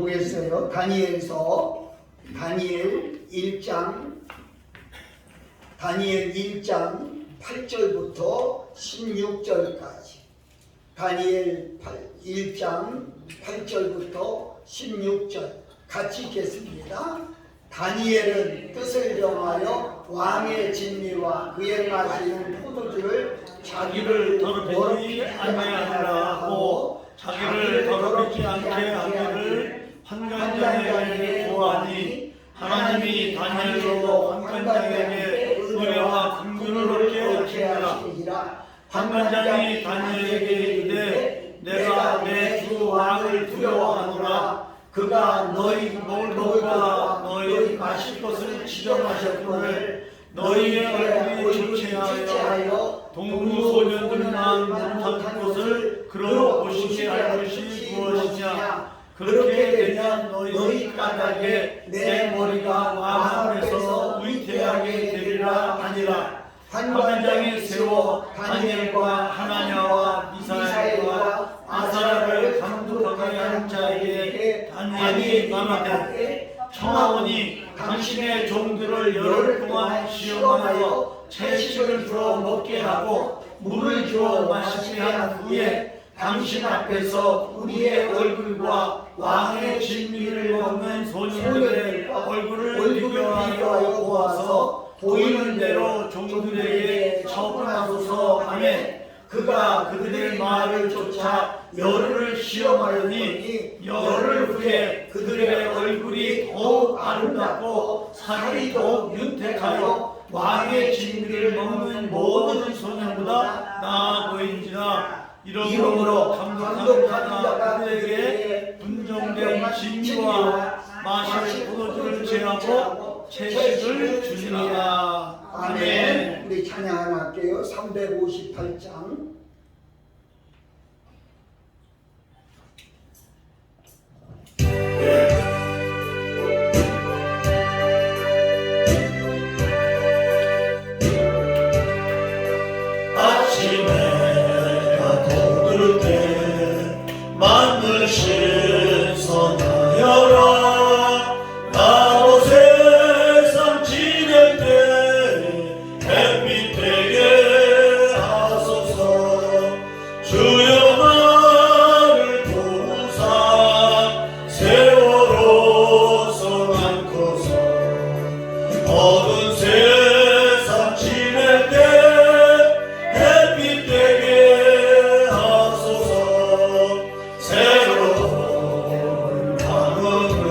보겠어요. 다니엘서 다니엘 1장 8절부터 16절까지. 다니엘 1장 8절부터 16절 같이 읽겠습니다. 다니엘은 뜻을 정하여 왕의 진미와 그에 마시는 포도주를 자기를 더럽히지 아니하니라 하고 자기를 더럽히지 않게 하기를 환관장에게 구하니 하나님이 다니엘로 환관장에게 은혜와 긍휼을 얻게 하시니라. 환관장이 다니엘에게 이르되 내가 내 주 왕을 두려워하노라. 그가 너희 먹을과 너희 마실 것을 지정하셨거늘 너희의 얼굴이 주체하여 동무소년들만 못한 것을 그러 보시게 할 것이 무엇이냐. 그렇게 되면 너희 까닭에 내 머리가 왕 앞에서 위태하게 되리라 하니라. 환관장이 세워 다니엘과 하나냐와 미사엘과 아사랴를 감독하게 한 자에게 다니엘이 말하되 청하오니 당신의 종들을 열흘 동안 시험하여 채식을 주어 먹게 하고 물을 주어 마시게 한 후에 당신 앞에서 우리의 얼굴과 왕의 진미를 먹는 소년들의 얼굴을 비교하여 보아서 보이는 대로 종들에게 처분하소서 하매 그가 그들의 말을 쫓아 열흘을 시험하려니 열흘 후에 그들의 얼굴이 더욱 아름답고 살이 더욱 윤택하여 왕의 진미를 먹는 모든 소년보다 나아 보인지라. 이러므로 감독하는 자가 그들에게 분정된 진미와 마실 포도주를 제하고 채식을 주니라. 아멘. 우리 찬양 하나 할게요. 358장 만물 신선하여라. 나로 세상 지낼 때 햇빛 되게 하소서. 주여 나를 보사 세월호서 많고서 어두운 세상 지낼 때 햇빛 되게 하소서. 새로운 하늘을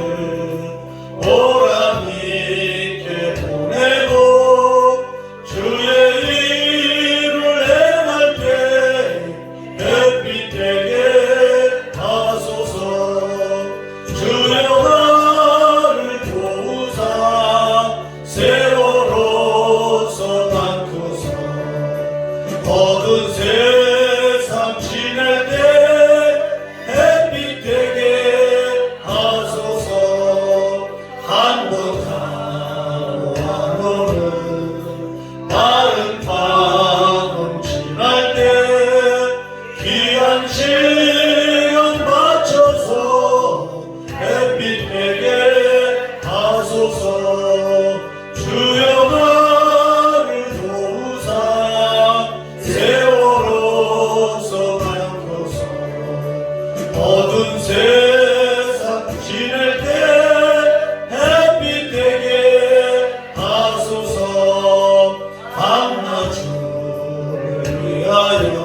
보람 있게 보내고 주의 일을 행할 때 햇빛 되게 하소서. 주여 나를 도우사 세월호서 많고서 어두운 세상 지낼 때 햇빛 되게 하소서. 한번하고 한번은 다른 방언 지날 때 귀한 시간 바쳐서 햇빛 되게 하소서. 주여 나를 도우사 세월호서 많고서 어두운 세상 지낼 때 햇빛 되게 하소서. 밤낮주를 위하여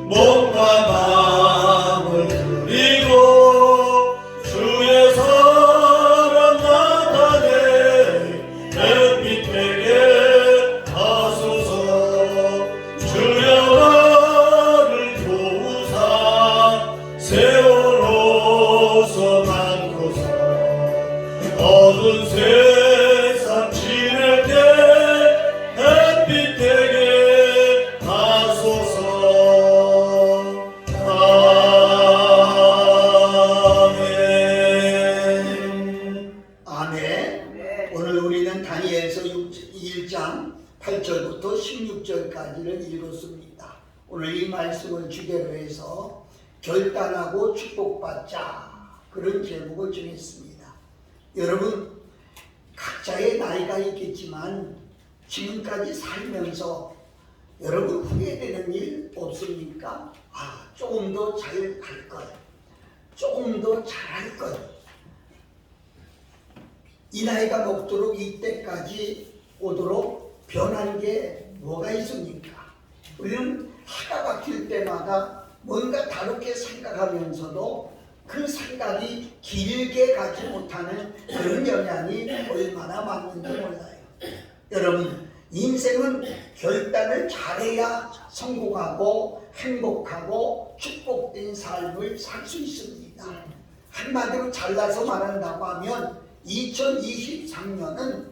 몸과 마음을 드리고 주의 사랑 나타내 햇빛 되게 하소서. 주여 나를 도우사 세월호서 많고서 어두운 세상 지낼 때 햇빛 되게 하소서. 아멘. 아멘. 오늘 우리는 다니엘서 1장 8절부터 16절까지를 읽었습니다. 오늘 이 말씀을 주제로 해서 결단하고 축복받자 그런 제목을 정했습니다. 여러분, 각자의 나이가 있겠지만 지금까지 살면서 여러분 후회되는 일 없습니까? 조금 더 잘할 것, 조금 더 잘할 것. 이 나이가 먹도록 이때까지 오도록 변한 게 뭐가 있습니까? 우리는 해가 바뀔 때마다 뭔가 다르게 생각하면서도 그 생각이 길게 가지 못하는 그런 영향이 얼마나 많은지 몰라요. 여러분, 인생은 결단을 잘해야 성공하고 행복하고 축복된 삶을 살 수 있습니다. 한마디로 잘라서 말한다고 하면 2023년은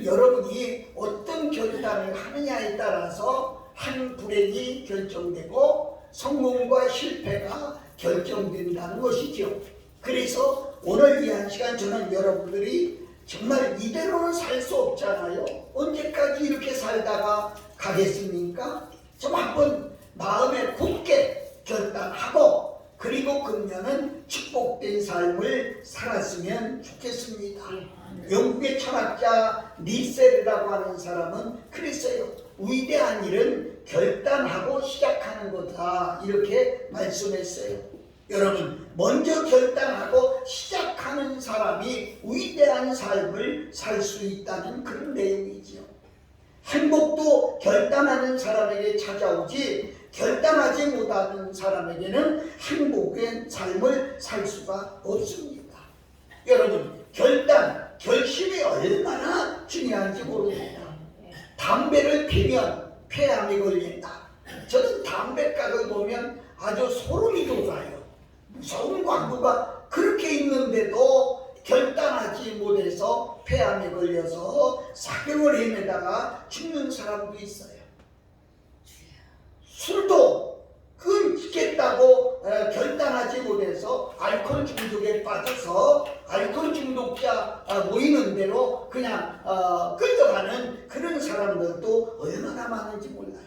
여러분이 어떤 결단을 하느냐에 따라서 한 불행이 결정되고 성공과 실패가 결정된다는 것이죠. 그래서 오늘 이 한 시간 저는 여러분들이 정말 이대로는 살 수 없잖아요. 언제까지 이렇게 살다가 가겠습니까? 좀 한번 마음에 굳게 결단하고 그리고 금년은 축복된 삶을 살았으면 좋겠습니다. 영국의 철학자 니셀이라고 하는 사람은 그랬어요. 위대한 일은 결단하고 시작하는 거다, 이렇게 말씀했어요. 여러분, 먼저 결단하고 시작하는 사람이 위대한 삶을 살 수 있다는 그런 내용이지요. 행복도 결단하는 사람에게 찾아오지 결단하지 못하는 사람에게는 행복의 삶을 살 수가 없습니다. 여러분, 결심이 얼마나 중요한지 모릅니다. 담배를 피면 폐암이 걸린다. 저는 담배각을 보면 아주 소름이 돋아요. 무서운 광고가 그렇게 있는데도 결단하지 못해서 폐암에 걸려서 사경을 헤매다가 죽는 사람도 있어요. 술도 끊겠다고 결단하지 못해서 알코올 중독에 빠져서 알코올 중독자 모이는 대로 그냥 끌려가는 그런 사람들도 얼마나 많은지 몰라요.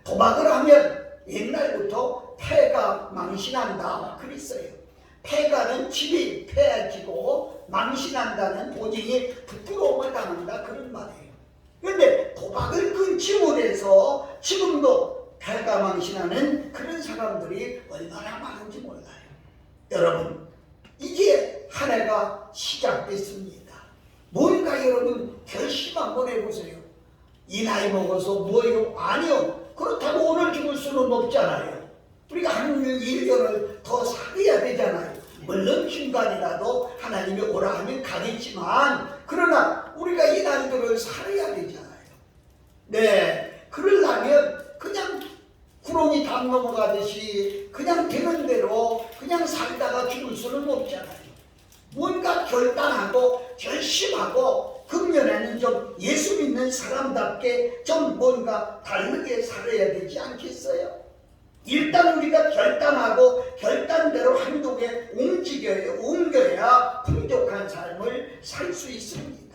도박을 하면 옛날부터 패가 망신한다 그랬어요. 패가는 집이 패해지고 망신한다는 본인이 부끄러움을 당한다, 그런 말이에요. 그런데 도박을 끊지 못해서 지금도 패가 망신하는 그런 사람들이 얼마나 많은지 몰라요. 여러분, 이제 한 해가 시작됐습니다. 뭔가 여러분 결심 한번 해보세요. 이 나이 먹어서 뭐예요? 아니요. 그렇다고 오늘 죽을 수는 없잖아요. 우리가 한 1년을 더 살아야 되잖아요. 물론 중간이라도 하나님이 오라 하면 가겠지만, 그러나 우리가 이 날들을 살아야 되잖아요. 네, 그러려면 그냥 구렁이 담 넘어가듯이 그냥 되는 대로 그냥 살다가 죽을 수는 없잖아요. 뭔가 결단하고 결심하고 금년에는 좀 예수 믿는 사람답게 좀 뭔가 다르게 살아야 되지 않겠어요? 일단 우리가 결단하고 결단대로 행동에 옮겨야 풍족한 삶을 살 수 있습니다.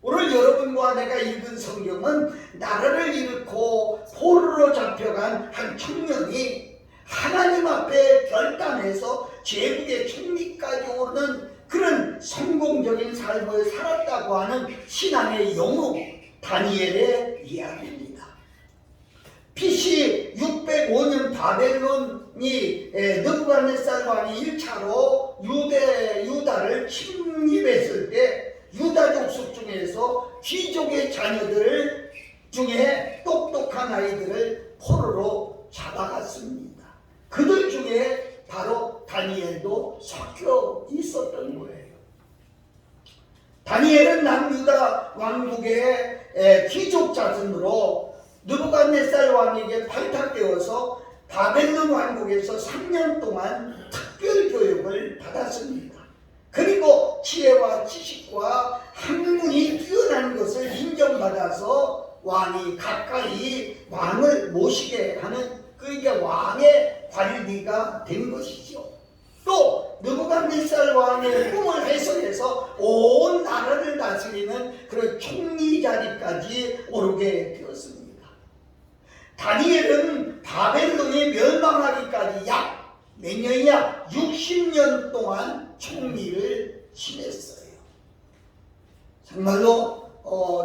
오늘 여러분과 내가 읽은 성경은 나라를 잃고 포로로 잡혀간 한 청년이 하나님 앞에 결단해서 제국의 총리까지 오르는 그런 성공적인 삶을 살았다고 하는 신앙의 영웅 다니엘의 이야기입니다. BC 605년 바벨론이 느부갓네살 왕이 1차로 유다를 침입했을 때 유다 족속 중에서 귀족의 자녀들 중에 똑똑한 아이들을 포로로 잡아갔습니다. 그들 중에 바로 다니엘도 섞여 있었던 거예요. 다니엘은 남유다 왕국의 귀족 자손으로 느부갓네살 왕에게 발탁되어서 바벨론 왕국에서 3년 동안 특별 교육을 받았습니다. 그리고 지혜와 지식과 학문이 뛰어난 것을 인정받아서 왕이 가까이 왕을 모시게 하는 그게 왕의 관리가 된 것이죠. 또 느부갓네살 왕의 꿈을 해석해서 온 나라를 다스리는 그런 총리 자리까지 오르게 되었습니다. 다니엘은 바벨론이 멸망하기까지 약 몇 년이야? 60년 동안 총리를 지냈어요. 정말로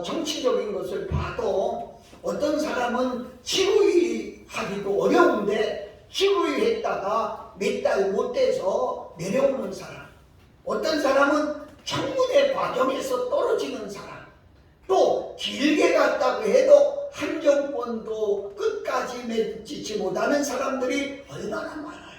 정치적인 것을 봐도 어떤 사람은 지구의하기도 어려운데 지구의했다가 몇 달 못 돼서 내려오는 사람, 어떤 사람은 청문회 과정에서 떨어지는 사람, 또 길게 갔다고 해도 한 정권도 끝까지 맺지 못하는 사람들이 얼마나 많아요.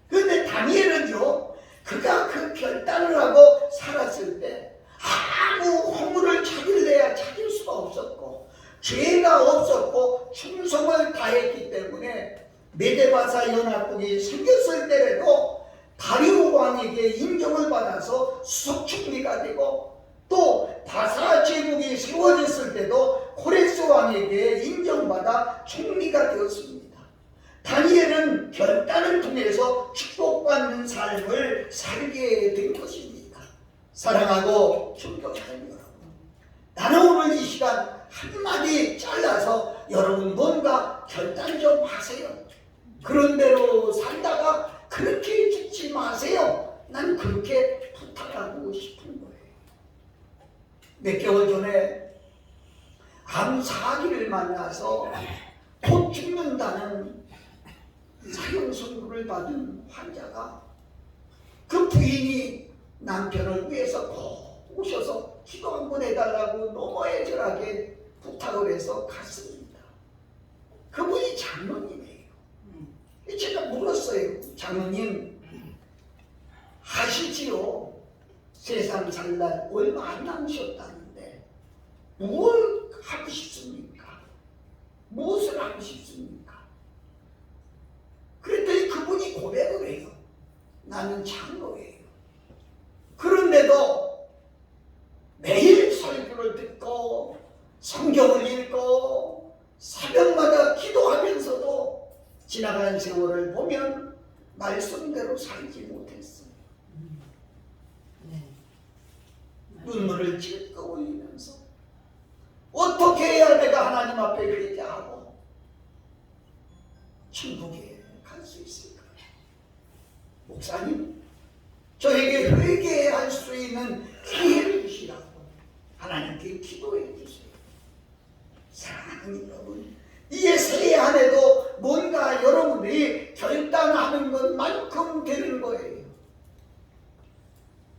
그런데 다니엘은요, 그가 그 결단을 하고 살았을 때 아무 허물을 찾을래야 찾을 수가 없었고 죄가 없었고 충성을 다했기 때문에 메데바사 연합국이 생겼을 때라도 다리오 왕에게 인정을 받아서 수석 총리가 되고, 또 바사 제국이 세워졌을 때도 코레스 왕에게 인정받아 총리가 되었습니다. 다니엘은 결단을 통해서 축복받는 삶을 살게 된 것입니다. 사랑하고 존경하는 여러분, 나는 오늘 이 시간 한마디 잘라서 여러분 뭔가 결단 좀 하세요. 그런 대로 살다가 그렇게 죽지 마세요. 난 그렇게 부탁하고 싶은 거예요. 몇 개월 전에 암 사기를 만나서 곧 죽는다는 사형 선고를 받은 환자가 그 부인이 남편을 위해서 꼭 오셔서 기도 한번 해달라고 너무 애절하게 부탁을 해서 갔습니다. 그분이 장로님이에요. 제가 물었어요. 장로님, 하시지요? 세상 살 날 얼마 안 남으셨다는데 뭘 하고 싶습니까? 무엇을 하고 싶습니까? 그랬더니 그분이 고백을 해요. 나는 장로예요. 그런데도 매일 설교를 듣고 성경을 읽고 새벽마다 기도하면서도 지나간 세월을 보면 말씀대로 살지 못했어요. 눈물을 찔끔 흘리면서 어떻게 해야 내가 하나님 앞에 회개하고 천국에 갈 수 있을까요? 목사님, 저에게 회개할 수 있는 기회를 주시라고 하나님께 기도해 주세요. 사랑하는 여러분, 이제 새해 한 해도 뭔가 여러분들이 결단하는 것만큼 되는 거예요.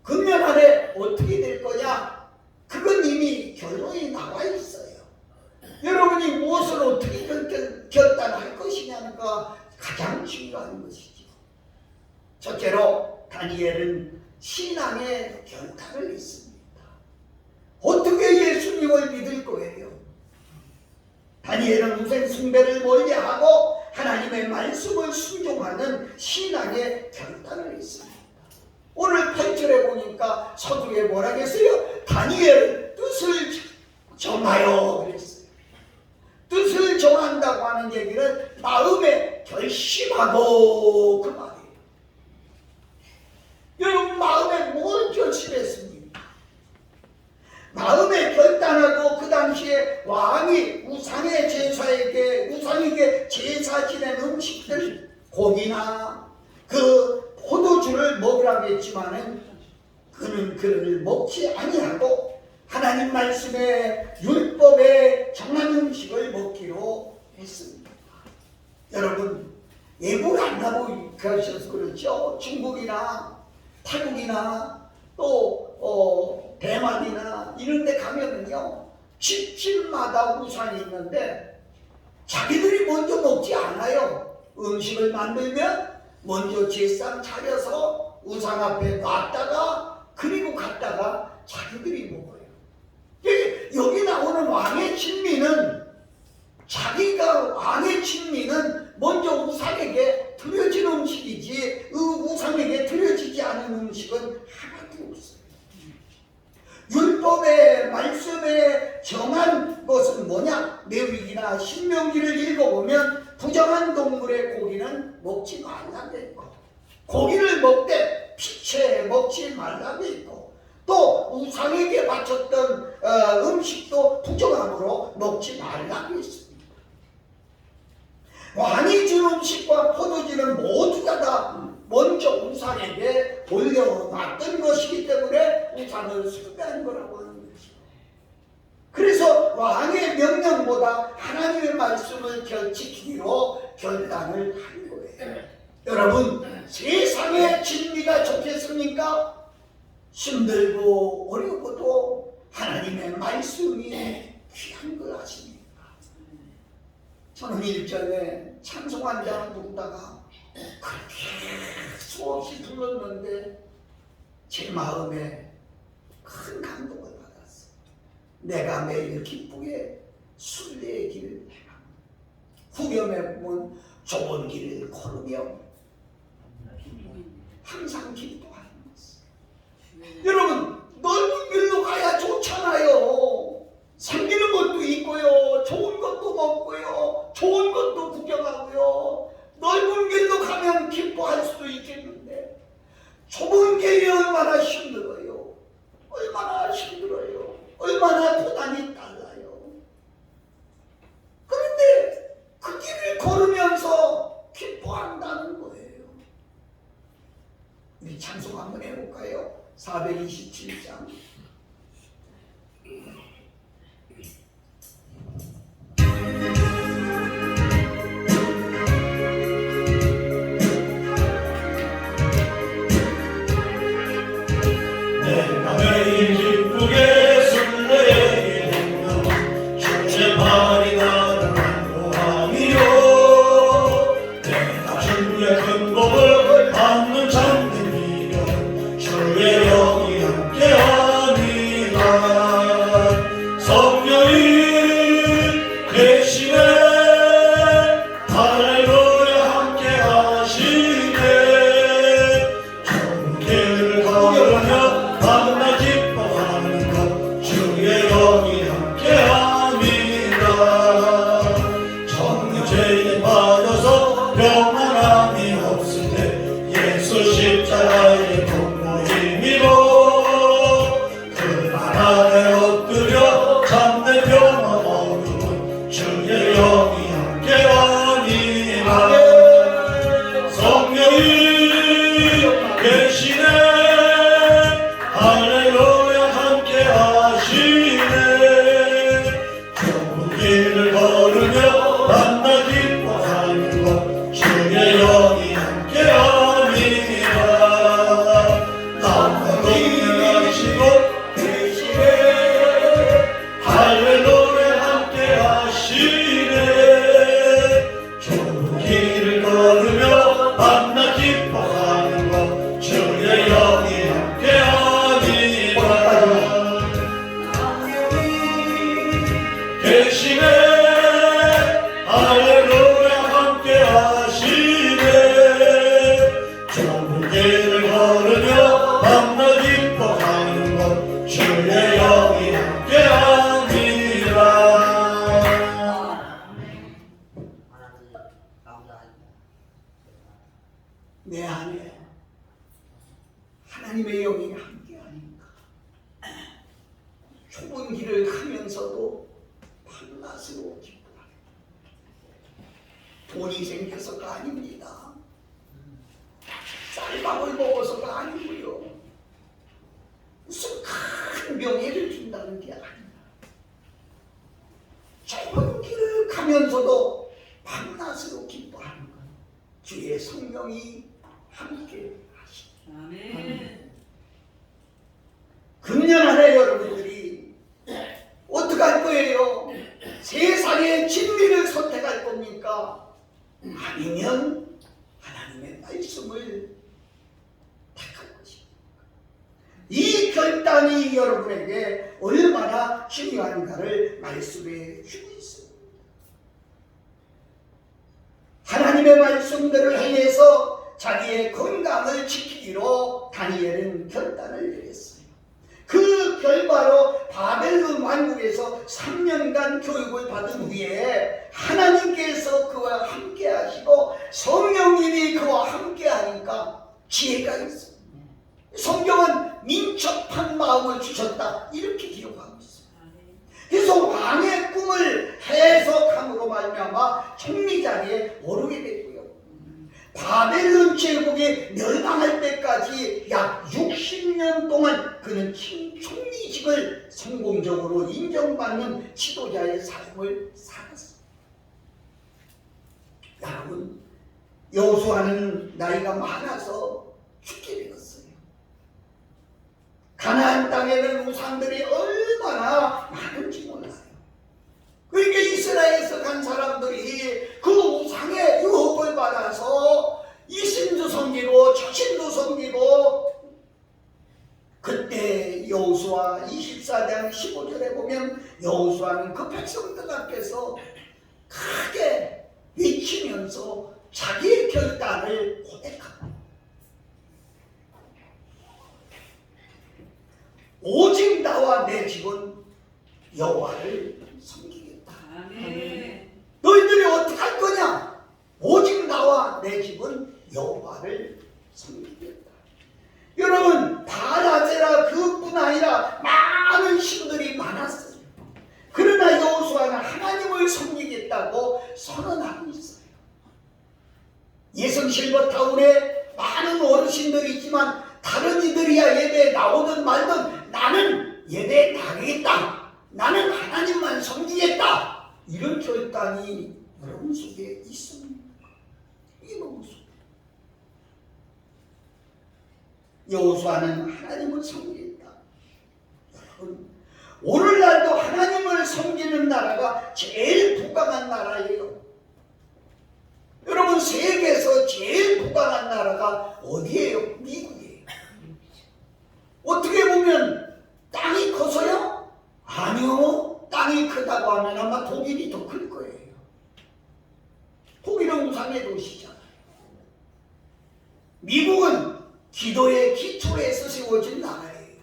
금년 한 해 어떻게 될 거냐? 그건 이미 결론이 나와 있어요. 여러분이 무엇을 어떻게 결단할 것이냐가 가장 중요한 것이죠. 첫째로 다니엘은 신앙의 결단을 했습니다. 어떻게 예수님을 믿을 거예요? 다니엘은 우선 숭배를 멀리하고 하나님의 말씀을 순종하는 신앙의 결단을 했습니다. 오늘 8절에 보니까 서두에 뭐라 했어요? 다니엘 뜻을 정하여 그랬어요. 뜻을 정한다고 하는 얘기는 마음에 결심하고 그 말이에요. 여러분, 마음에 뭘 결심했습니까? 마음에 결단하고 그 당시에 왕이 우상에게 제사 지낸 음식들, 고기나 그 포도주를 먹으라고 했지만은 그는 그를 먹지 아니하고 하나님 말씀의 율법에 정한 음식을 먹기로 했습니다. 여러분, 예물 안 가고 가셔서 그렇죠. 중국이나 태국이나 또 대만이나 이런 데 가면은요, 집집마다 우상이 있는데 자기들이 먼저 먹지 않아요. 음식을 만들면 먼저 제상 차려서 우상 앞에 놨다가 그리고 갔다가 자기들이 먹어요. 여기 나오는 왕의 친미는, 자기가 왕의 친미는 먼저 우상에게 드려진 음식이지 우상에게 드려지지 않은 음식은 하나도 없어요. 율법의 말씀에 정한 것은 뭐냐? 레위기나 신명기를 읽어보면 부정한 동물의 고기는 먹지 말라고 했고, 고기를 먹되 피채 먹지 말라고 했고, 또 우상에게 바쳤던 음식도 부정함으로 먹지 말라고 했습니다. 왕이 준 음식과 포도주는 모두가 다 먼저 우상에게 올려놨던 것이기 때문에 우상을 숭배한 거라고 하는 것이죠. 그래서 왕의 명령보다 하나님의 말씀을 지키기로 결단을 한 거예요. 여러분, 세상의 진리가 좋겠습니까? 힘들고 어려워도 하나님의 말씀이 귀한 걸 아십니까? 저는 일전에 찬송한장을 부르다가 그렇게 수없이 불렀는데 제 마음에 큰 감동을 받았어요. 내가 매일 기쁘게 순례의 길을 행하며 후렴에 보면 좁은 길을 걸으며 항상 기뻐하는 것을. 여러분, 넓은 길로 가야 좋잖아요. 생기는 것도 있고요, 좋은 것도 먹고요, 좋은 것도 구경하고요. 넓은 길로 가면 기뻐할 수도 있겠는데 좁은 길이 얼마나 힘들어요. 얼마나 힘들어요. 얼마나 고난이 달라요. 그런데 그 길을 걸으면서 기뻐한다는 거예요. 우리 찬송 한번 해볼까요? 427장. 내가 매일 기쁘게 순례의 행하며 주의 말이 나를 안보하니요. 내가 주의 큰 복을 받는 참된 미련 주의 영이 함께하니라. 성령이 계시네 할렐루야 함께하시네. 좋은 길을 걸으며 밤낮 기뻐하는 것 주의 영이 함께합니다. 정녕 죄에 빠져서 평안함이 없을 때 예수 십자가의 공로 힘입어 그날 안에 엎드려 참된 평화 얻음은 주의 영이 함께하니라. 성령이 계시네 할렐루야 함께하시네. 좋은 길을 걸으며 만나 기뻐하는 것 주의 영이 함께하니라. 나와 동행하시고 계시네 할렐루야 함께하시네. 좋은 길을 걸으며 만나 기뻐하는 것 주의 영이 함께하니라. 계시네 할렐루야 함께하시네. 좋은 길을 걸으며 만나 기뻐하는 것 주의 영이 함께하니라. 내 안에 하나님의 영이 함께하니까 좁은 길을 가면서도 밤낮으로 기뻐하는 돈이 생겨서가 아닙니다. 쌀밥을 먹어서가 아니고요. 무슨 큰 명예를 준다는 게 아니라 좁은 길을 가면서도 밤낮으로 기뻐하는 것 주의 성령이 함께 하시고. 아멘. 금년 한 해 여러분들이 어떻게 할 거예요? 세상의 진리를 선택할 겁니까? 아니면 하나님의 말씀을 택할 것입니까? 이 결단이 여러분에게 얼마나 중요한가를 말씀해 주고 있습니다. 하나님의 말씀대로 행해서 자기의 건강을 지키기로 다니엘은 결단을 내렸어요. 그 결과로 바벨론 왕국에서 3년간 교육을 받은 후에 하나님께서 그와 함께 하시고 성령님이 그와 함께 하니까 지혜가 있습니다. 성경은 민첩한 마음을 주셨다 이렇게 기록하고 있습니다. 그래서 왕의 꿈을 해석함으로 말미암아 총리 자리에 오르게 됐고요. 바벨론 제국이 멸망할 때까지 약 60년 동안 그는 총리직을 성공적으로 인정받는 지도자의 삶을 살았습니다. 여러분, 여호수아는 나이가 많아서 죽게 되었어요. 가나안 땅에는 우상들이 얼마나 많은지 몰라요. 그러니까 이스라엘에서 간 사람들이 그 우상의 유혹을 받아서 이신도 섬기고 저신도 섬기고, 그때 여호수아 24장 15절에 보면 여호수아는 그 백성들 앞에서 크게 외치면서 자기의 결단을 고백합니다. 오직 나와 내 집은 여호와를 섬기겠다. 아멘. 너희들이 어떻게 할 거냐? 오직 나와 내 집은 여호와를 섬기겠다. 여러분, 바알아세라 그뿐 아니라 많은 신들이 많았어요. 그러나 여호수아는 하나님을 섬기겠다고 선언하고 있어요. 예성 실버타운에 많은 어르신들이 있지만 다른 이들이야 예배에 나오든 말든 나는 예배에 나가겠다, 나는 하나님만 섬기겠다, 이런 결단이 여러분 속에 있습니다. 이게 너무 좋아요. 여호수아는 하나님을 섬기겠다. 여러분, 오늘날도 하나님을 섬기는 나라가 제일 부강한 나라예요. 여러분, 세계에서 제일 부강한 나라가 어디예요? 미국이에요. 어떻게 보면 땅이 커서요? 아니요. 땅이 크다고 하면 아마 독일이 더 클 거예요. 독일은 우상의 도시잖아요. 미국은 기도의 기초에서 세워진 나라예요.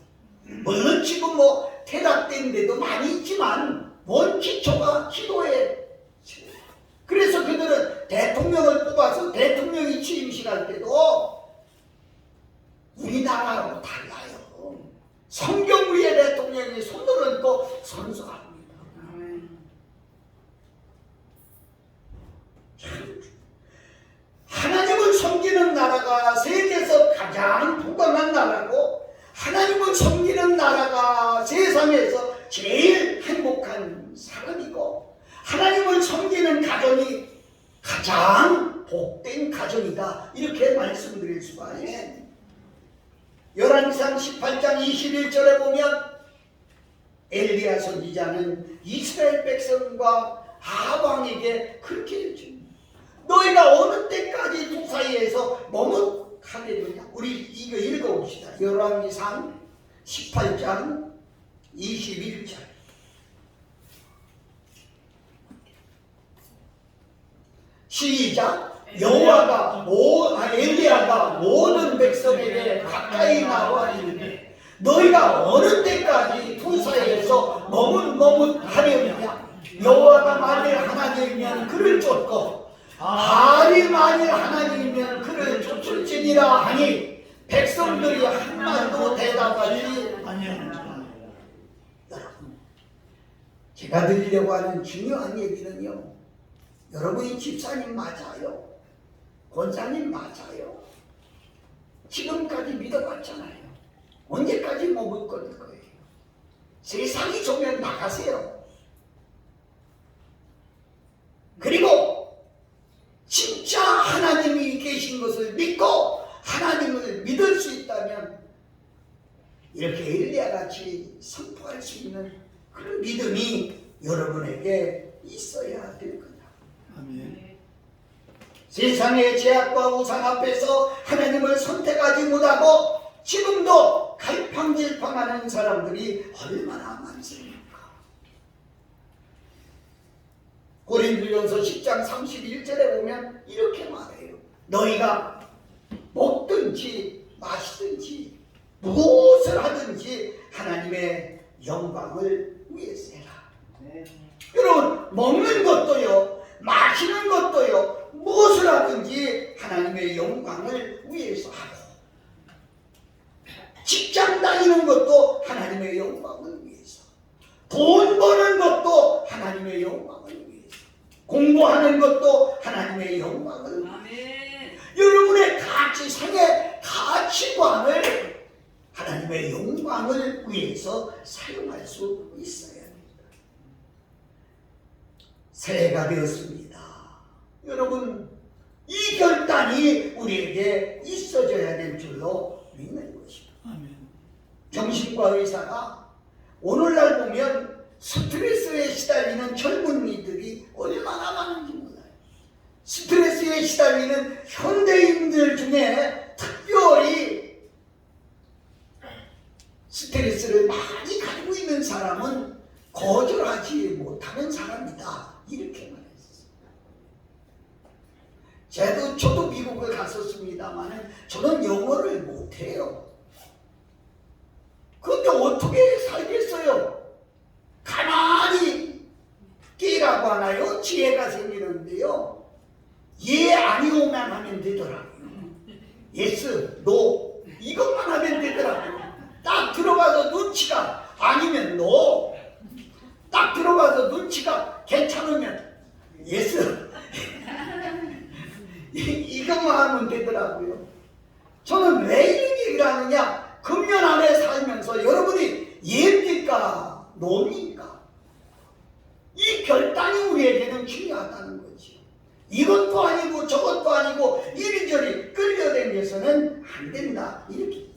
물론 지금 퇴락된 데도 많이 있지만 원 기초가 기도에 세워요. 그래서 그들은 대통령을 뽑아서 대통령이 취임식할 때도 우리나라하고 달라요. 성경 위에 대통령이 손을 얹고 선서합니다. 하나님을 섬기는 나라가 세계에서 가장 부강한 나라고, 하나님을 섬기는 나라가 세상에서 제일 행복한 사람이고, 하나님을 섬기는 가정이 가장 복된 가정이다, 이렇게 말씀드릴 수가 있습니다. 열왕기상 18장 21절에 보면 엘리야 선지자는 이스라엘 백성과 아방에게 그렇게 해줍니다. 너희가 어느 때까지 두 사이에서 머뭇하겠느냐. 우리 이거 읽어봅시다. 열왕기상 18장 21절. 시작. 여호와가 엘리야가 모든 백성에게 가까이 나와 이르되 너희가 어느 때까지 두 사이에서 머뭇하려느냐. 여호와가 만일 하나님이면 그를 쫓고 바알이 만일 하나님이면 그를 쫓을지니라 하니 백성들이 한마디도 대답하지 아니하니라. 여러분, 제가 드리려고 하는 중요한 얘기는요, 여러분이 집사님 맞아요, 권사님 맞아요, 지금까지 믿어봤잖아요. 언제까지 머물 거예요? 세상이 좋으면 나가세요. 그리고 진짜 하나님이 계신 것을 믿고 하나님을 믿을 수 있다면 이렇게 엘리야같이 선포할 수 있는 그런 믿음이 여러분에게 있어야 될 거다. 아멘. 세상의 제약과 우상 앞에서 하나님을 선택하지 못하고 지금도 갈팡질팡하는 사람들이 얼마나 많습니까? 고린도전서 10장 31절에 보면 이렇게 말해요. 너희가 먹든지 마시든지 무엇을 하든지 하나님의 영광을 위해서 해라. 네. 여러분, 먹는 것도요, 마시는 것도요, 무엇을 하든지 하나님의 영광을 위해서 하고, 직장 다니는 것도 하나님의 영광을 위해서, 돈 버는 것도 하나님의 영광을 위해서, 공부하는 것도 하나님의 영광을 위해서, 아멘. 여러분의 가치상의 가치관을 하나님의 영광을 위해서 사용할 수 있어야 합니다. 새해가 되었습니다. 여러분, 이 결단이 우리에게 있어져야 될 줄로 믿는 것입니다. 정신과 의사가 오늘날 보면 스트레스에 시달리는 젊은이들이 얼마나 많은지 몰라요. 스트레스에 시달리는 현대인들 중에 특별히 스트레스를 많이 가지고 있는 사람은 거절하지 못하는 사람이다, 이렇게 말했어요. 저도 미국을 갔었습니다만 저는 영어를 못해요. 그런데 어떻게 살겠어요? 가만히 끼라고 하나요? 지혜가 생기는데요, 예 아니오만 하면 되더라고요. 예스, 노 이것만 하면 되더라고요. 딱 들어가서 눈치가 아니면 노, 딱 들어가서 눈치가 괜찮으면 예스 이것만 하면 되더라고요. 저는 왜 이런 얘기를 하느냐, 금년 안에 살면서 여러분이 예입니까 노입니까? 이 결단이 우리에게는 중요하다는 거죠. 이것도 아니고 저것도 아니고 이리저리 끌려다녀서는 안 된다, 이렇게.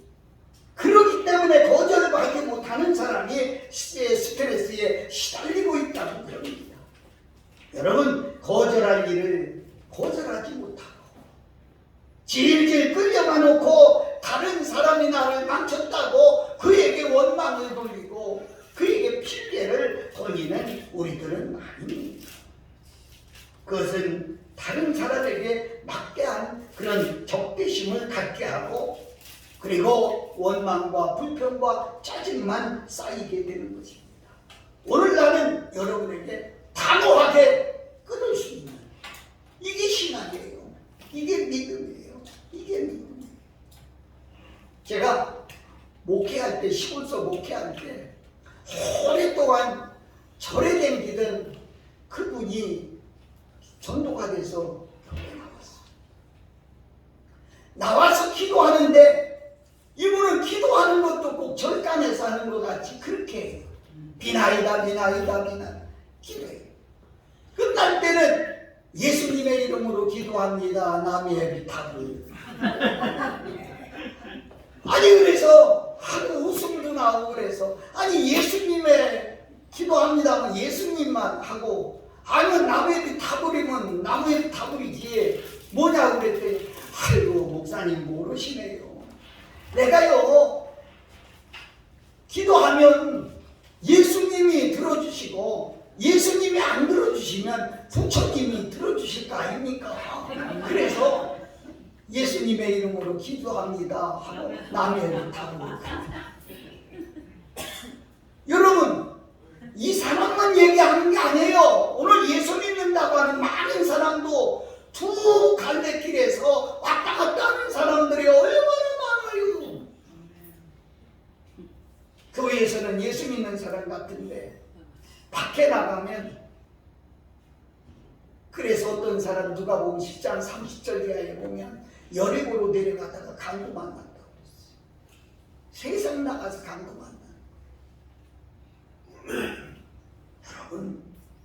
그렇기 때문에 거절하지 못하는 사람이 스트레스에 시달리고 있다는 겁니다. 여러분, 거절할 일을 거절하지 못하고 질질 끌려가 놓고 다른 사람이 나를 망쳤다고 그에게 원망을 돌리고 그에게 핑계를 돌리는 우리들은 아닙니다. 그것은 다른 사람에게 막대한 그런 적대심을 갖게 하고, 그리고 원망과 불평과 짜증만 쌓이게 되는 것입니다. 오늘 나는 여러분에게 단호하게 끊을 수 있는, 이게 신앙이에요. 이게 믿음이에요. 이게 믿음이에요. 제가 목회할 때, 시골서 목회할 때 오랫동안 절에 댕기던 그분이 전도가 돼서 교회 나와서 기도하는데, 이분은 기도하는 것도 꼭 절간에서 하는 것 같이 그렇게 해요. 비나이다 비나이다 비나 기도해요. 끝날 때는 예수님의 이름으로 기도합니다, 남의 비탑을. 아니 그래서 웃음도 나오고, 그래서 아니 예수님의 기도합니다 예수님만 하고, 아니면 남의 비타불이면 남의 비타불이지 뭐냐 그랬더니, 아이고 목사님 모르시네요. 내가요 기도하면 예수님이 들어주시고, 예수님이 안 들어주시면 부처님이 들어주실 거 아닙니까? 그래서 예수님의 이름으로 기도합니다 하고 남의 비타불을. 여러분, 이 사람만 얘기하는 게 아니에요. 오늘 예수 믿는다고 하는 많은 사람도 두 갈래길에서 왔다 갔다 하는 사람들이 얼마나 많아요. 교회에서는 예수 믿는 사람 같은데 밖에 나가면, 그래서 어떤 사람 누가복음 10장 30절 이하에 보면 여리고로 내려가다가 강도 만났다고 그랬어요. 세상 나가서 강도 만나.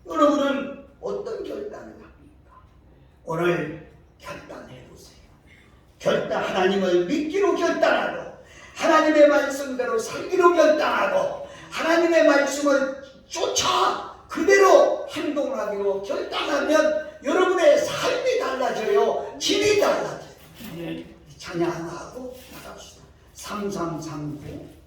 여러분은 어떤 결단을 합니까? 오늘 결단해보세요. 하나님을 믿기로 결단하고, 하나님의 말씀대로 살기로 결단하고, 하나님의 말씀을 쫓아 그대로 행동하기로 결단하면 여러분의 삶이 달라져요. 길이 달라져요. 찬양하고 나갑시다. 3339.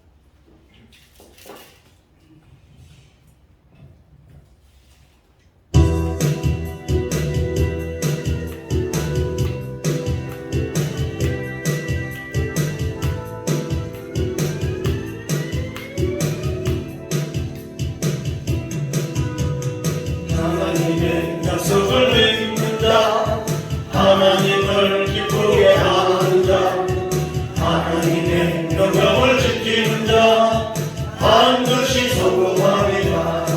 하나님의 약속을 믿는 자, 하나님을 기쁘게 하는 자, 하나님의 명령을 지키는 자, 반드시 성공하리라.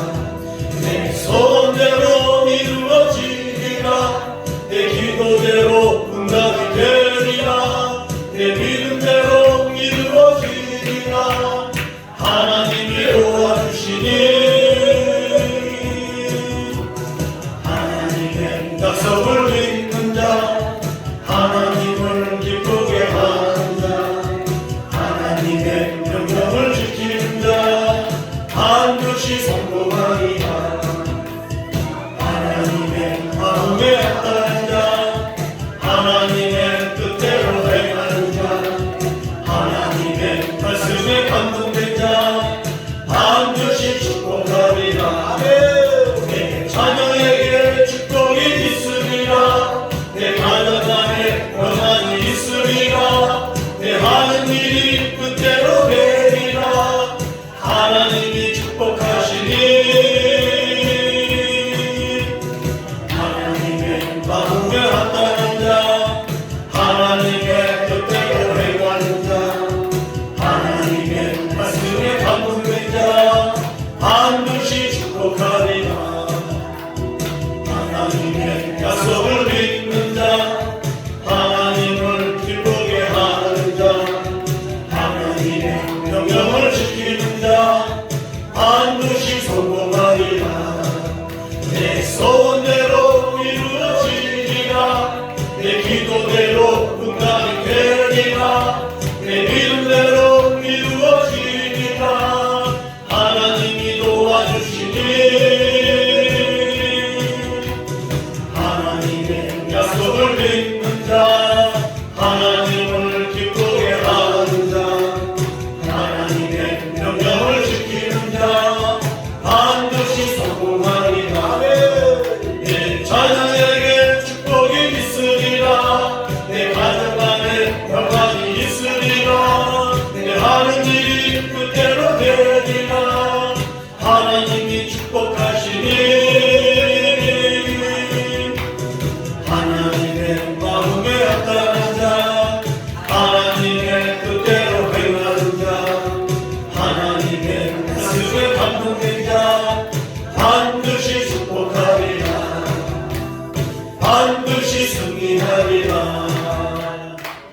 하나님이 도와주시니 하나님의 약속을 믿는 자 하나님을 기쁘게 하는 자 하나님의 명령을 지키는 자 반드시 성공하리라. 하나님의 마음에 합당한 자 하나님의 뜻대로 행하는 자 하나님의 말씀에 감동된 자 반드시 축복하리라. 내 자녀에게 축복이 있으리라. 내 가정 안에 평안이 있으리라. 내 하는 일이 뜻대로 되리라. 하나님이 축복하시니 하나님의 마음에 합당한 자 하나님의 뜻대로 행하는 자 하나님의 말씀에 감동된 자 반드시 축복하리라. 하나님의 약속을 믿는 자 하나님을 기쁘게 하는 자 하나님의 명령을 지키는 자 반드시 성공하리라. 내 소원대로 이루어지리라. 내 기도대로 응답이 되리라. 내 믿음대로 이루어지리라. 하나님이 도와주시니 하나님의 약속을 믿는 자 하나님을 기쁘게 하는 자 하나님의 명령을 지키는 자 반드시 성공하리라. 내 자녀에게 축복이 있으리라. 내 가정 안에 평안이 있으리라. 내 하는 일이 뜻대로 되리라. 하나님이 축복하시니 하나님의 마음에 합당한 자 하나님의 뜻대로 행하는 자 하나님의 말씀에 감동된 자 반드시 축복하리라. 반드시 승리하리라.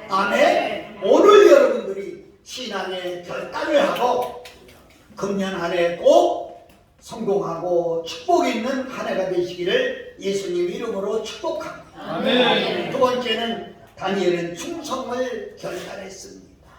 아멘. 오늘 여러분들이 신앙의 결단을 하고 금년 한 해 꼭 성공하고 축복 있는 한 해가 되시기를 예수님 이름으로 축복합니다. 아멘. 두 번째는 다니엘은 충성을 결단했습니다.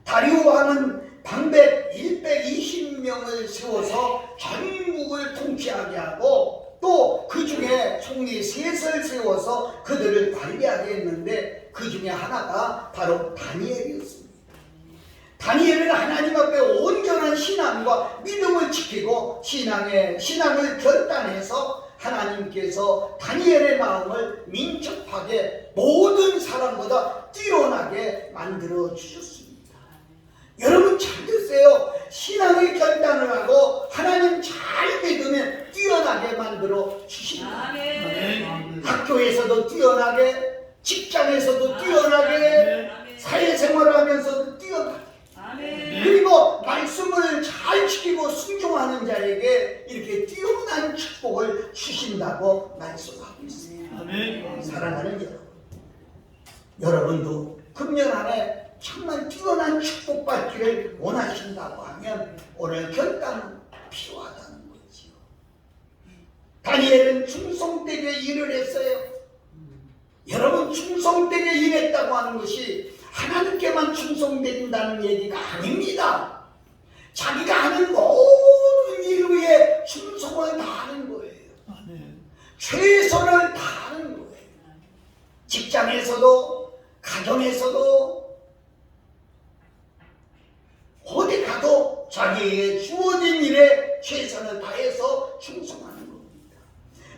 다리오 왕은 방백 120명을 세워서 전국을 통치하게 하고 또 그 중에 총리 셋을 세워서 그들을 관리하게 했는데 그 중에 하나가 바로 다니엘이었습니다. 다니엘은 하나님 앞에 온전한 신앙과 믿음을 지키고 신앙을 결단해서 하나님께서 다니엘의 마음을 민첩하게 모든 사람보다 뛰어나게 만들어 주셨습니다. 여러분 잘 드세요. 신앙의 결단을 하고 하나님 잘 믿으면 뛰어나게 만들어 주십니다. 학교에서도 뛰어나게, 직장에서도 뛰어나게, 사회생활을 하면서도 뛰어나게, 그리고 말씀을 잘 지키고 순종하는 자에게 이렇게 뛰어난 축복을 주신다고 말씀하고 있습니다. 사랑하는 여러분, 여러분도 금년 안에 정말 뛰어난 축복받기를 원하신다고 하면 오늘 결단은 필요하다는 거지요. 다니엘은 충성되게 일을 했어요. 여러분 충성되게 일했다고 하는 것이 하나님께만 충성된다는 얘기가 아닙니다. 자기가 하는 모든 일 위에 충성을 다하는 거예요. 최선을 다하는 거예요. 직장에서도 가정에서도 어디 가도 자기에게 주어진 일에 최선을 다해서 충성하는 겁니다.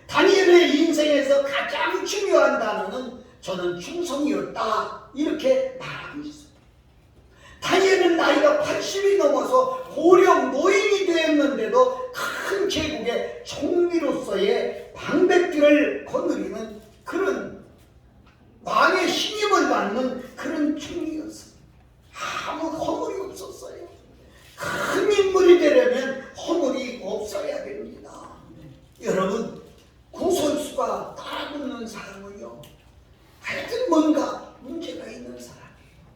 다니엘의 인생에서 가장 중요한 단어는 저는 충성이었다 이렇게 말하고 있습니다. 다니엘은 나이가 80이 넘어서 고령 노인이 되었는데도 큰 제국의 총리로서의 방백들을 거느리는 그런 왕의 신임을 받는 그런 총리였습니다. 아무 허물이 없었어요. 큰 인물이 되려면 허물이 없어야 됩니다. 여러분 구설수가 따라붙는 사람은요 하여튼 뭔가 문제가 있는 사람이에요.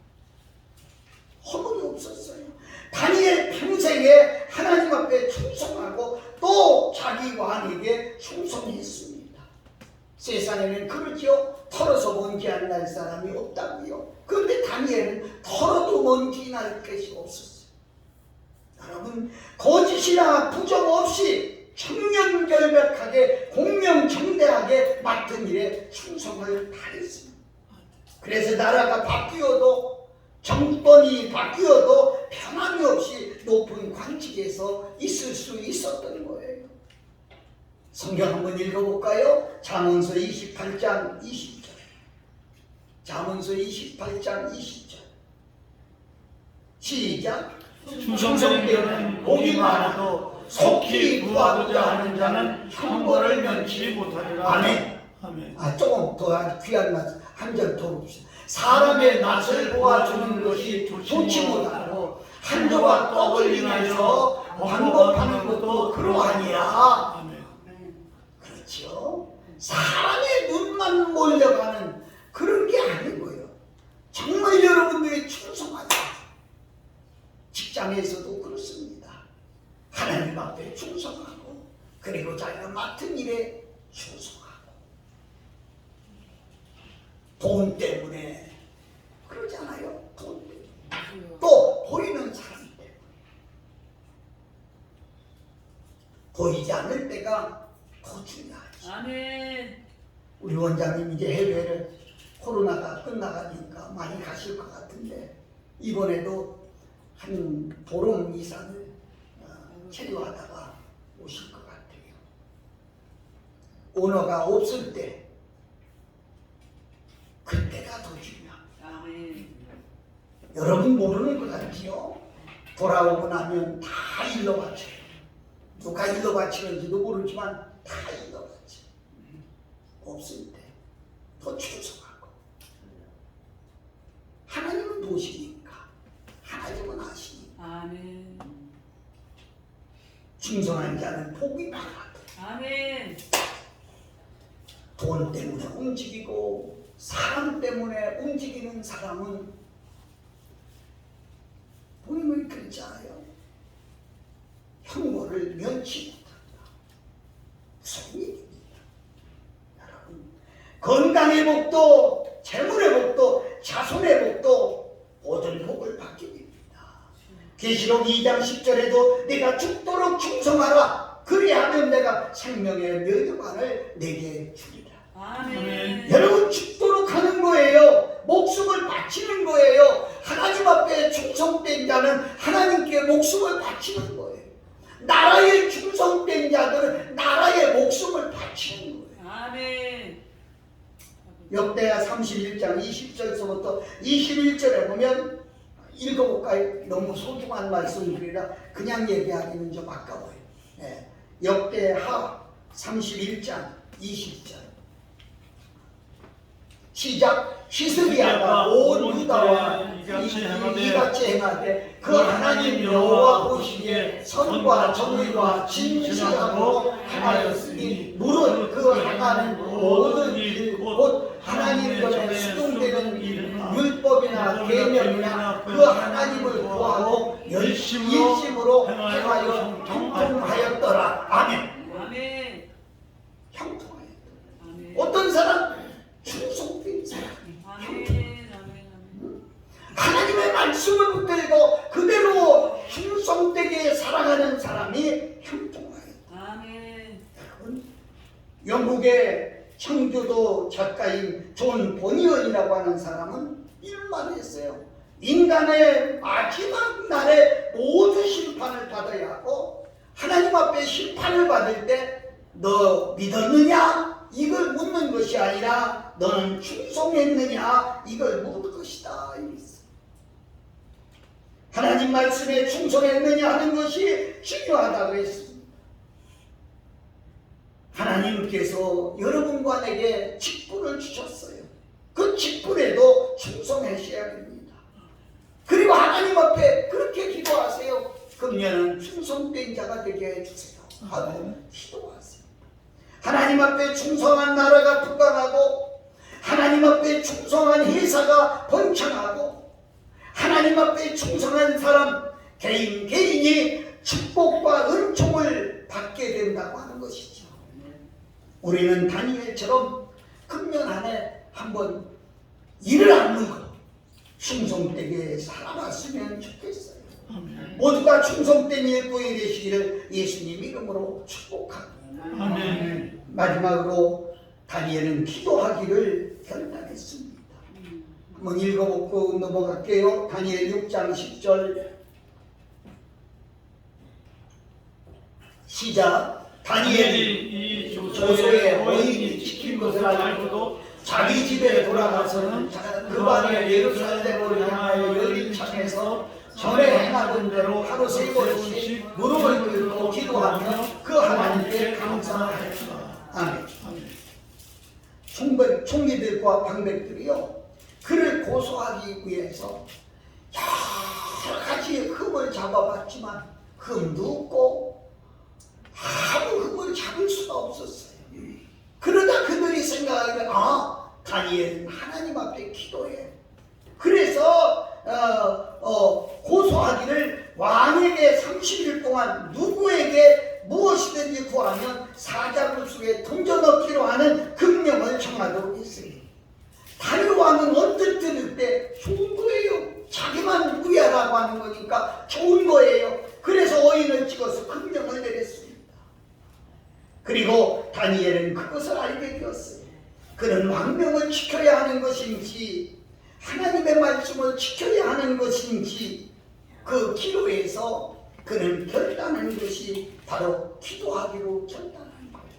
평생에 하나님 앞에 충성하고 또 자기 왕에게 충성했습니다. 세상에는 그렇지요. 털어서 먼지안 날 사람이 없다고요. 그런데 다니엘은 털어도 먼지 날 것이 없었어요. 여러분, 거짓이나 부정 없이 청렴결백하게 공명정대하게 맡은 일에 충성을 다했습니다. 그래서 나라가 바뀌어도 정권이 바뀌어도 변함이 없이 높은 관직에서 있을 수 있었던 거예요. 성경 한번 읽어볼까요? 잠언서 28장 20절. 잠언서 28장 20절. 시작. 충성되는 복이 많아도 속히 구하고자 하는 자는 형벌을 면치 못하리라. 아멘. 아멘. 조금 더 귀한 말 한 절 더 봅시다. 사람의 낯을 보아주는 것이 좋지 못하고 한조가 떡을 인하여 반복하는 것도 그러하니라. 아멘. 그렇죠. 사람의 눈만 몰려가는 그런 게 아니고요. 정말 여러분들이 충성하다. 직장에서도 그렇습니다. 하나님 앞에 충성하고 그리고 자기가 맡은 일에 충성하고 돈 때문에 그러잖아요. 돈 때문에 또 보이는 사람 때문에 보이지 않을 때가 더 중요하지. 아멘. 우리 원장님 이제 해외를 코로나가 끝나가니까 많이 가실 것 같은데 이번에도 한 보름 이상을 체류하다가 오실 것 같아요. 언어가 없을 때 그때가 더 중요합니다. 아멘. 여러분 모르는 것 같지요? 돌아오고 나면 다 일러 바쳐요. 누가 일러 바치는지도 모르지만 다 일러 바쳐. 없을 때 더 충성하고 하나님은 보시니까 하나님은 아시니까 아멘. 충성한 자는 복이 많아도 아멘. 돈 때문에 움직이고 사람 때문에 움직이는 사람은 보이면 그렇잖아요. 형벌을 면치 못한다. 무슨 일입니다. 여러분, 건강의 복도, 재물의 복도, 자손의 복도 모든 복을 받게 됩니다. 계시록 2장 10절에도 내가 죽도록 충성하라. 그리하면 내가 생명의 멸류관을 내게 주리라. 아멘. 여러분, 죽도록 하는 거예요. 목숨을 바치는 거예요. 하나님 앞에 충성된 자는 하나님께 목숨을 바치는 거예요. 나라에 충성된 자들은 나라의 목숨을 바치는 거예요. 아멘. 역대하 31장 20절에서부터 21절에 보면 읽어볼까요? 너무 소중한 말씀들이라 그냥 얘기하기는 좀 아까워요. 역대하 31장 20절 시작. 히스기야가 온 유다와 이같이 행하되 그 하나님 여호와 보시기에 선과 정의와 진실하고 행하였으니 무릇 그 행하는 모든 일 곧 하나님 전에 수동되는 율법이나 계명이나 그 하나님을 구하고 열심으로 행하여 형통하였더라. 아멘. 아멘. 형통하였더라. 아멘. 어떤 사람? 충성된 사람. 아멘. 아멘. 하나님의 말씀을 붙들고 그대로 충성되게 살아가는 사람이 형통하였다. 아멘. 영국의 청주도 작가인 존 보니언이라고 하는 사람은 이런 말을 했어요. 인간의 마지막 날에 모든 심판을 받아야 하고 하나님 앞에 심판을 받을 때 너 믿었느냐? 이걸 묻는 것이 아니라 너는 충성했느냐? 이걸 묻을 것이다. 이랬어요. 하나님 말씀에 충성했느냐 하는 것이 중요하다고 했습니다. 하나님께서 여러분과 내게 직분을 주셨어요. 그 직분에도 충성하셔야 됩니다. 그리고 하나님 앞에 그렇게 기도하세요. 그러면 충성된 자가 되게 해주세요 하고 기도하세요. 하나님 앞에 충성한 나라가 부강하고 하나님 앞에 충성한 회사가 번창하고 하나님 앞에 충성한 사람 개인이 축복과 은총을 받게 된다고 하는 것이죠. 우리는 다니엘처럼 금년 안에 한번 이를 악물고 충성되게 살아봤으면 좋겠어요. 모두가 충성된 일꾼이 되시기를 예수님 이름으로 축복합니다. 아멘. 마지막으로 다니엘은 기도하기를 결단했습니다. 한번 읽어보고 넘어갈게요. 다니엘 6장 10절 시작. 다니엘이 이 조서의 어인이 지킨 것을 알고도 자기 집에 돌아가서는 그 밤에 예루살렘으로 향하여 열린 창에서 전에 행하던 대로 하루 3번씩 무릎을 꿇고 기도하며 그 하나님께 감사하였다. 아멘. 총리들과 방백들이요, 그를 고소하기 위해서 여러 가지 흠을 잡아봤지만 흠도 없고 아무 흠을 잡을 수가 없었어요. 그러다 그들이 생각하기를 다니엘은 하나님 앞에 기도해. 그래서 고소하기를 왕에게 30일 동안 누구에게 무엇이든지 구하면 사자굴 속에 던져넣기로 하는 금령을 정하도록 했어요. 다른 왕은 언뜻 들을 때 좋은 거예요. 자기만 위하라고 하는 거니까 좋은 거예요. 그래서 어인을 찍어서 금령을 내렸습니다. 그리고 다니엘은 그것을 알게 되었어요. 그는 왕명을 지켜야 하는 것인지 하나님의 말씀을 지켜야 하는 것인지 그 기도에서 그는 결단한 것이 바로 기도하기로 결단한 거예요.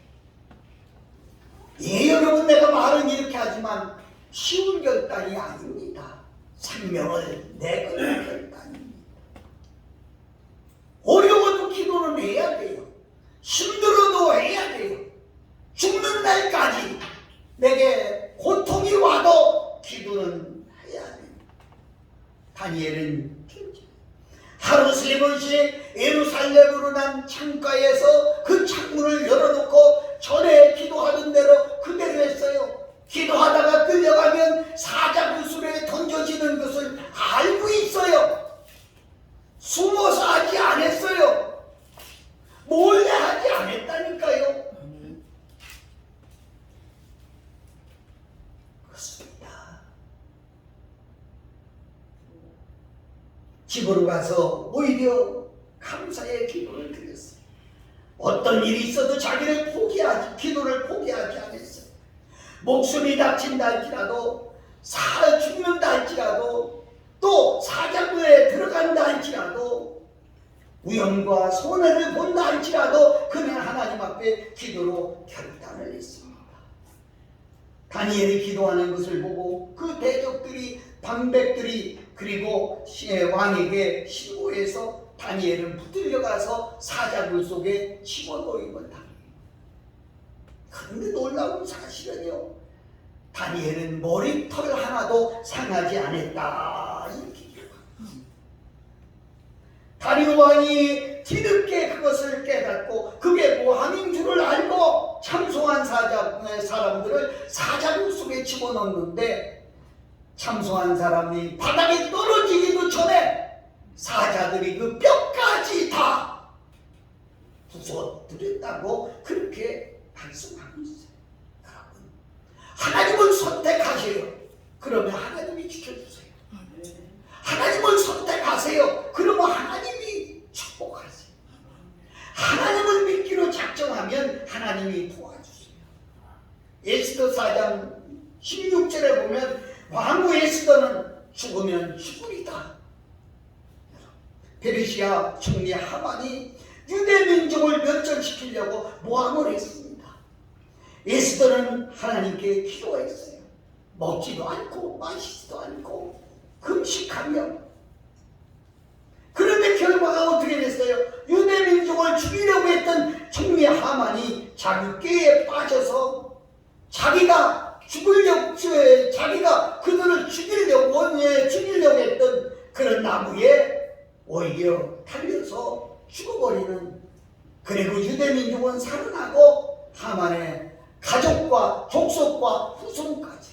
예, 여러분, 내가 말은 이렇게 하지만 쉬운 결단이 아닙니다. 생명을 내거는 결단입니다. 어려워도 기도는 해야 돼요. 힘들어도 해야 돼요. 죽는 날까지 내게 고통이 와도 기도는 해야 됩니다. 다니엘은 하루 3번씩 예루살렘으로 난 창가에서 그 창문을 열어놓고 전에 기도하던 대로 그대로 했어요. 기도하다가 끌려가면 사자굴술에 던져지는 것을 알고 있어요. 숨어서 하지 않았어요. 몰래 하지 않았다니까요. 그렇습니다. 집으로 가서 오히려 감사의 기도를 드렸어요. 어떤 일이 있어도 기도를 포기하지 않았어요. 목숨이 닥친다 할지라도, 죽는다 할지라도, 또 사자굴에 들어간다 할지라도, 위험과 손해를 본다 할지라도 그는 하나님 앞에 기도로 결단을 했습니다. 다니엘이 기도하는 것을 보고 그 대적들이, 방백들이, 그리고 왕에게 신고해서 다니엘은 붙들려가서 사자굴 속에 집어넣은 거다. 그런데 놀라운 사실은요, 다니엘은 머리털 하나도 상하지 않았다. 이렇게 다리오 왕이 뒤늦게 그것을 깨닫고 그게 모함인 줄을 알고 참소한 사람들을 사자굴 속에 집어넣는데, 참소한 사람이 바닥에 떨어지기도 전에 사자들이 그 뼈까지 다 부숴드렸다고 그렇게 말씀하고 있어요. 여러분, 하나님을 선택하세요. 그러면 하나님이 지켜주세요. 하나님을 선택하세요. 그러면 하나님이 축복하세요. 하나님을 믿기로 작정하면 하나님이 도와주세요. 에스더 4장 16절에 보면 왕후 에스더는 죽으면 죽으리다. 페르시아 총리 하만이 유대 민족을 멸절시키려고 모함을 했습니다. 에스더는 하나님께 기도했어요. 먹지도 않고 마시지도 않고 금식하며. 그런데 결과가 어떻게 됐어요? 유대 민족을 죽이려고 했던 총리 하만이 자기 꾀에 빠져서 자기가 그들을 죽이려고 했던 그런 나무에 오히려 달려서 죽어버리는, 그리고 유대 민족은 살아나고 하만의 가족과 족속과 후손까지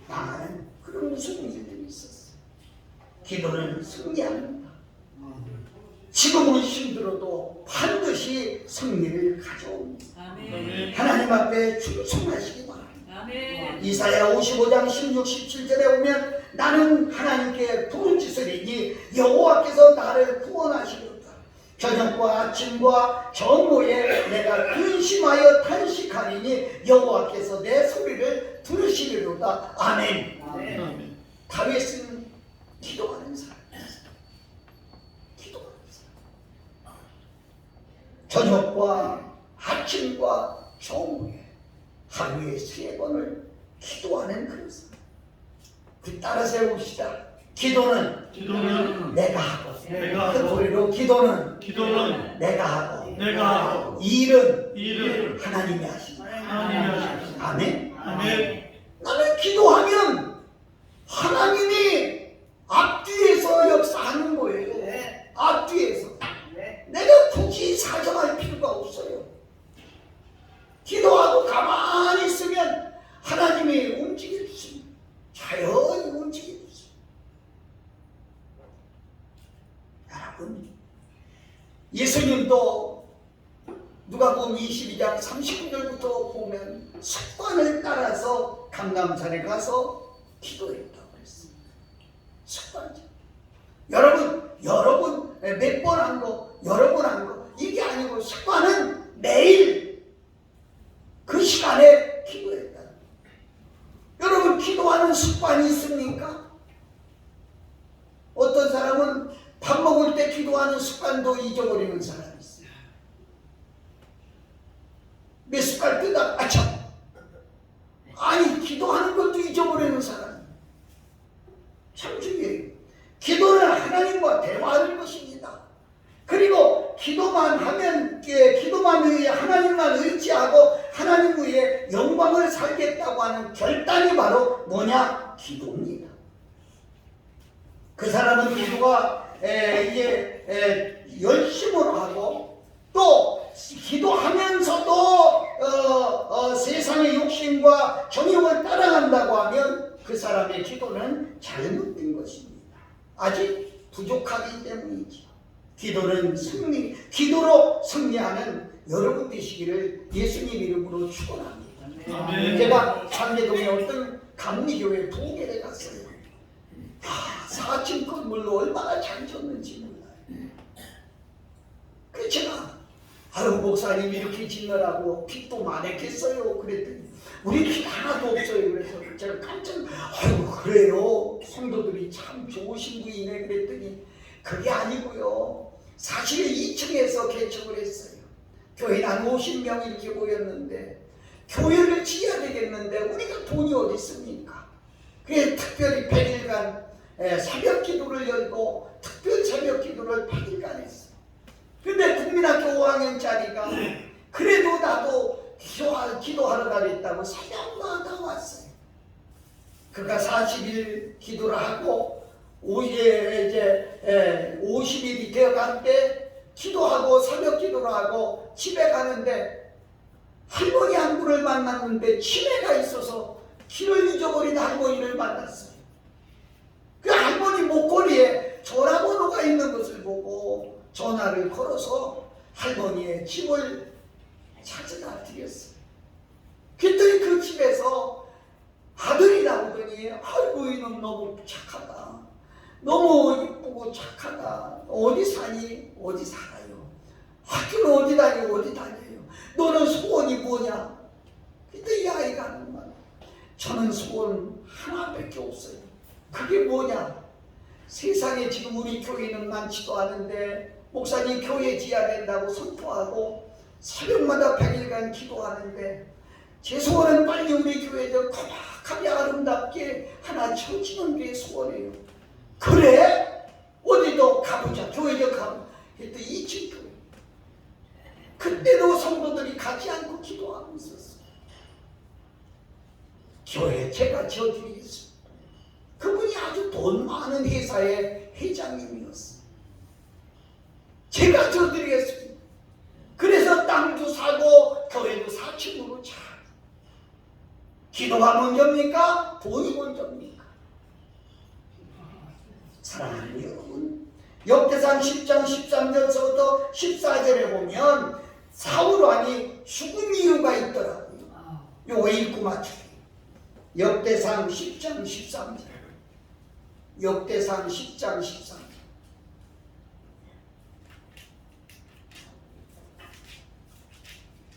망하는 그런 무서운 일들이 있었어요. 기도는 승리합니다. 지금은 힘들어도 반드시 승리를 가져옵니다. 아멘. 하나님 앞에 충성하시기 바랍니다. 아멘. 이사야 55장 16, 17절에 보면 나는 하나님께 부르짖으리니 여호와께서 나를 구원하시리로다. 저녁과 아침과 정오에 내가 근심하여 탄식하리니 여호와께서 내 소리를 들으시리로다. 아멘. 아멘. 다윗은 기도하는 사람이었어요. 기도하는 사람. 저녁과 아침과 정오에 하루에 3번을 기도하는 그런 사람. 따라서 해봅시다. 기도는 내가 하고, 내가 그 하고, 소리로 기도는 내가 하고, 일은 하나님이 하십니다. 하나님이 하십니다. 아멘. 아멘. 나는 기도하면 하나님이 앞뒤에서 역사하는 거예요. 앞뒤에서. 내가 굳이 사정할 필요가 없어요. 기도하고 가만히 있으면 하나님이 움직일 수 있어요. 자연히 움직일 수 있어요. 여러분, 예수님도 누가복음 22장 39절부터 보면 습관을 따라서 감람산에 가서 기도했다고 그랬어요. 습관적. 여러분 몇 번 한 거, 여러 번 한 거 이게 아니고 습관은 매일 그 시간에 기도했다. 여러분 기도하는 습관이 있습니까? 어떤 사람은 밥 먹을 때 기도하는 습관도 잊어버리는 사람이 있어요. 몇 숟갈 뜨다 아참 아니 기도하는 것도 잊어버리는 사람. 참 중요해요. 기도는 하나님과 대화하는 것입니다. 그리고 기도만 하면 기도만 위해 하나님만 의지하고 하나님 위해 영광을 살겠다고 하는 결단이 바로 뭐냐? 기도입니다. 그 사람은 기도가 이제 열심으로 하고 또 기도하면서도 세상의 욕심과 정욕을 따라간다고 하면 그 사람의 기도는 잘못된 것입니다. 아직 부족하기 때문이죠. 기도는 기도로 승리하는 여러분 되시기를 예수님 이름으로 축원합니다. 아멘. 제가 상계동에 어떤 감리교회 부흥회에 갔어요. 아, 4층 건물로 얼마나 잘 졌는지 몰라요. 그래서 제가 아유 목사님 이렇게 짓느라고 빚도 많았겠어요. 그랬더니 우리 빚 하나도 없어요. 그래서 제가 깜짝 아유 그래요. 성도들이 참 좋으신 분이네. 그랬더니 그게 아니고요. 사실 2층에서 개척을 했어요. 교회는 한 50명 이렇게 모였는데 교회를 지어야 되겠는데 우리가 돈이 어디 있습니까? 그래서 특별히 100일간 새벽 기도를 열고 특별 새벽 기도를 100일간 했어요. 근데 국민학교 5학년짜리가 그래도 나도 기도하러 가겠다고 새벽마다 왔어요. 그가 40일 기도를 하고 이제 50일이 되어갈 때 기도하고 새벽 기도를 하고 집에 가는데 할머니 한 분을 만났는데 치매가 있어서 길을 잊어버린 할머니를 만났어요. 그 할머니 목걸이에 전화번호가 있는 것을 보고 전화를 걸어서 할머니의 집을 찾아다 드렸어요. 그랬더니 그 집에서 아들이 나오더니 아이고 이놈 너무 착하다. 너무 이쁘고 착하다. 어디 사니? 어디 살아요? 학교는 어디 다녀요? 어디 다녀요? 너는 소원이 뭐냐? 그때 이 아이가 하는 말. 저는 소원 하나밖에 없어요. 그게 뭐냐? 세상에 지금 우리 교회는 많지도 않은데 목사님 교회 지어야 된다고 선포하고 새벽마다 100일간 기도하는데 제 소원은 빨리 우리 교회를 거룩하게 아름답게 하나 쳐지는 게 소원이에요. 그래? 어디도 가보자. 교회도 가보자. 그랬더니 2층 교회. 그때도 성도들이 가지 않고 기도하고 있었어요. 교회 제가 지어드리겠습니다. 그분이 아주 돈 많은 회사의 회장님이었어요. 제가 지어드리겠습니다. 그래서 땅도 사고 교회도 4층으로 차. 기도가 먼저입니까? 돈이 먼저입니까? 사랑하는 여러분, 역대상 10장 13절서부터 14절에 보면 사울 왕이 죽은 이유가 있더라고요. 요거 읽고 맞추기. 역대상 10장 13절. 역대상 10장 13절.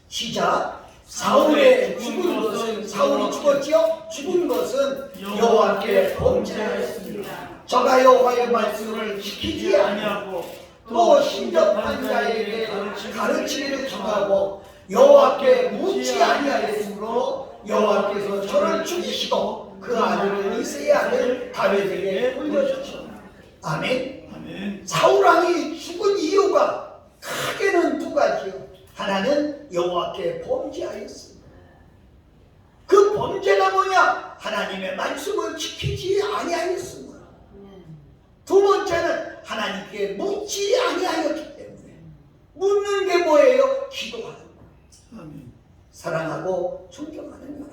시작. 사울의 죽은 것은, 사울이 죽었지요? 죽은 것은 여호와께 범죄하였습니다. 저가 여호와의 말씀을 지키지 아니하고 또 신접한 자에게 가르치기를 정하고 여호와께 묻지 아니하였으므로 여호와께서 저를 죽이시고 그 아들을 이새의 아들 다윗에게 돌려주셨다. 아멘. 아멘. 사울 왕이 죽은 이유가 크게는 두 가지요. 하나는 여호와께 범죄하였습니다. 그 범죄가 뭐냐? 하나님의 말씀을 지키지 아니하였습니다. 두 번째는 하나님께 묻지 아니하였기 때문에. 묻는 게 뭐예요? 기도하는 거예요. 아멘. 사랑하고 존경하는 여러분,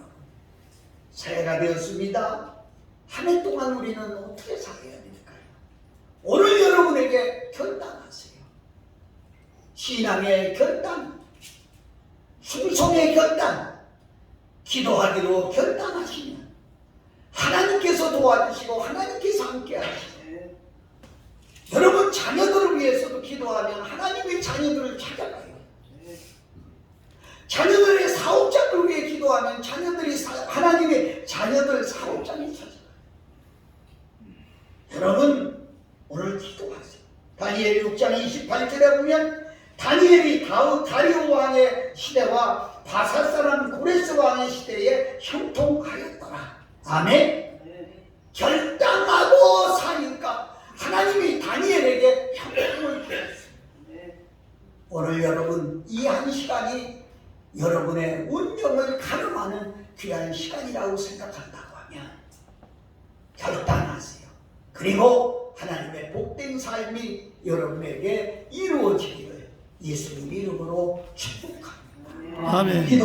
새해가 되었습니다. 한 해 동안 우리는 어떻게 살아야 될까요? 오늘 여러분에게 결단하세요. 신앙의 결단, 순종의 결단, 기도하기로 결단하시면 하나님께서 도와주시고 하나님께서 함께 하시고, 여러분 자녀들을 위해서도 기도하면 하나님의 자녀들을 찾아가요. 자녀들의 사업장을 위해 기도하면 자녀들이 하나님의 자녀들 사업장에 찾아가요. 여러분 오늘 기도하세요. 다니엘 6장 28절에 보면 다니엘이 다리오 왕의 시대와 바사 사람 고레스 왕의 시대에 형통하였더라. 아멘. 결단하고 사니까 하나님이 다니엘에게 형통을 주었어요. 오늘 여러분 이 한 시간이 여러분의 운명을 가늠하는 귀한 시간이라고 생각한다고 하면 결단하세요. 그리고 하나님의 복된 삶이 여러분에게 이루어지기를 예수님 이름으로 축복합니다. 아멘. 기도